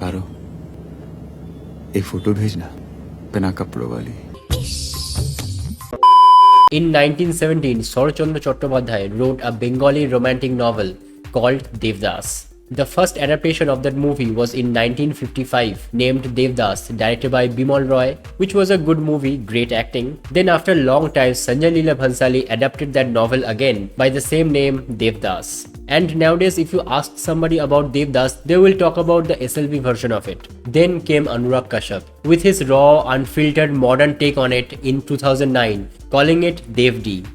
पारो एक फोटो भेजना बिना कपड़ों वाली. In 1917, Sarat Chandra Chattopadhyay wrote a Bengali romantic novel called Devdas. The first adaptation of that movie was in 1955, named Devdas, directed by Bimal Roy, which was a good movie, great acting. Then after a long time, Sanjay Leela Bhansali adapted that novel again by the same name, Devdas. And nowadays, if you ask somebody about Devdas, they will talk about the SLV version of it. Then came Anurag Kashyap with his raw, unfiltered modern take on it in 2009, calling it Dev.D.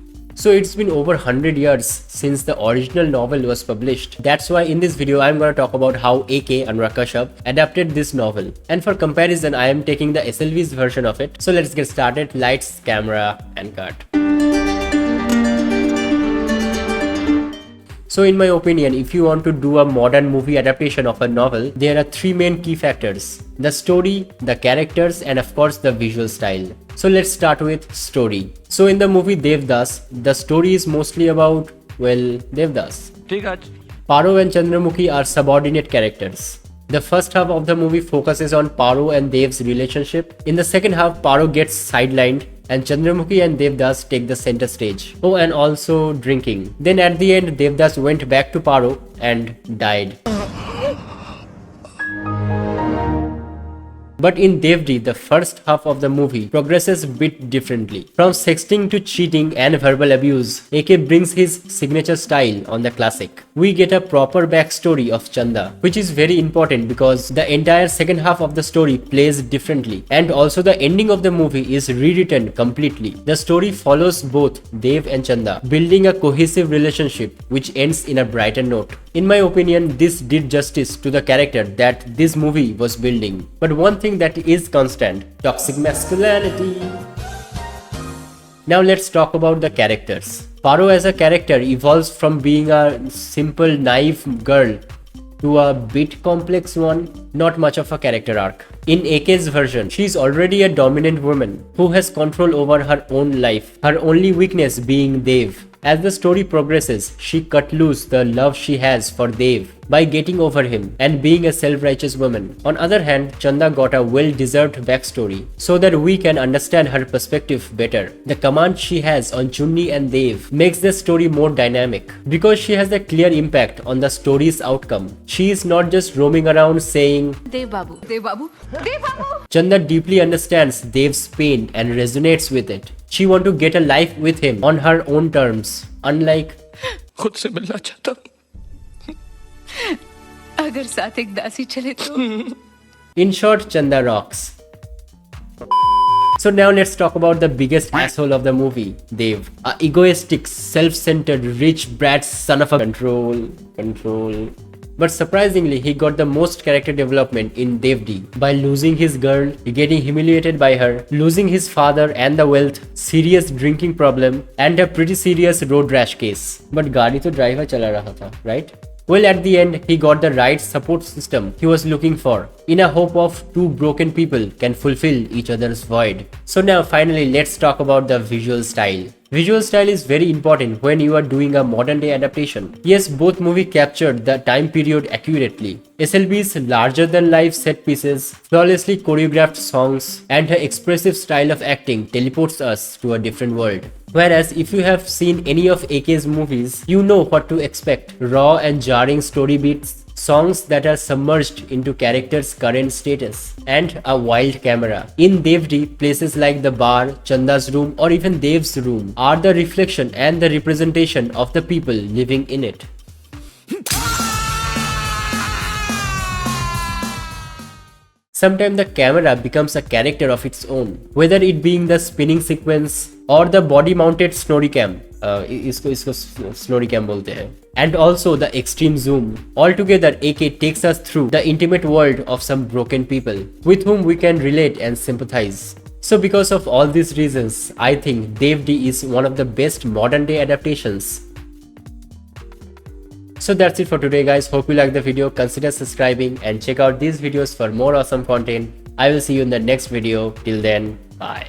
So it's been over 100 years since the original novel was published. That's why in this video I'm gonna talk about how AK Anurag Kashyap adapted this novel. And for comparison, I am taking the SLV's version of it. So let's get started. Lights, camera, and cut. So in my opinion, if you want to do a modern movie adaptation of a novel, there are three main key factors: the story, the characters, and of course the visual style. So let's start with story. So in the movie Devdas, the story is mostly about, well, Devdas. Paro and Chandramukhi are subordinate characters. The first half of the movie focuses on Paro and Dev's relationship. In the second half, Paro gets sidelined and Chandramukhi and Devdas take the center stage. Oh, and also drinking. Then at the end, Devdas went back to Paro and died. But in Dev.D, the first half of the movie progresses a bit differently. From sexting to cheating and verbal abuse, AK brings his signature style on the classic. We get a proper backstory of Chanda, which is very important because the entire second half of the story plays differently. And also the ending of the movie is rewritten completely. The story follows both Dev and Chanda, building a cohesive relationship which ends in a brighter note. In my opinion, this did justice to the character that this movie was building. But one thing that is constant: toxic masculinity. Now let's talk about the characters. Paro as a character evolves from being a simple naive girl to a bit complex one, not much of a character arc. In AK's version, she is already a dominant woman who has control over her own life, her only weakness being Dev. As the story progresses, she cut loose the love she has for Dev by getting over him and being a self-righteous woman. On other hand, Chanda got a well-deserved backstory so that we can understand her perspective better. The command she has on Chunni and Dev makes the story more dynamic because she has a clear impact on the story's outcome. She is not just roaming around saying, "Dev Babu, Dev Babu, Dev Babu." Chanda deeply understands Dev's pain and resonates with it. She wants to get a life with him on her own terms, unlike खुद से मिलना चाहता हूं अगर साथ एक दासी चले तो. In short, Chanda rocks. So now let's talk about the biggest asshole of the movie, Dev. A egoistic, self-centered, rich brat son of a control. But surprisingly, he got the most character development in Dev.D. by losing his girl, getting humiliated by her, losing his father and the wealth, serious drinking problem, and a pretty serious road rash case. But गाड़ी तो driver चला रहा था, right? Well, at the end, he got the right support system he was looking for, in a hope of two broken people can fulfill each other's void. So now finally, let's talk about the visual style. Visual style is very important when you are doing a modern day adaptation. Yes, both movies captured the time period accurately. SLB's larger than life set pieces, flawlessly choreographed songs, and her expressive style of acting teleports us to a different world. Whereas if you have seen any of AK's movies, you know what to expect. Raw and jarring story beats, songs that are submerged into characters' current status, and a wild camera. In Dev.D, places like the bar, Chanda's room, or even Dev's room are the reflection and the representation of the people living in it. Sometimes the camera becomes a character of its own, whether it being the spinning sequence or the body-mounted snorri cam. इसको snorri cam बोलते हैं. And also the extreme zoom. Altogether, AK takes us through the intimate world of some broken people with whom we can relate and sympathize. So because of all these reasons, I think Dev.D is one of the best modern day adaptations. So that's it for today, guys. Hope you liked the video. Consider subscribing and check out these videos for more awesome content. I will see you in the next video. Till then, bye.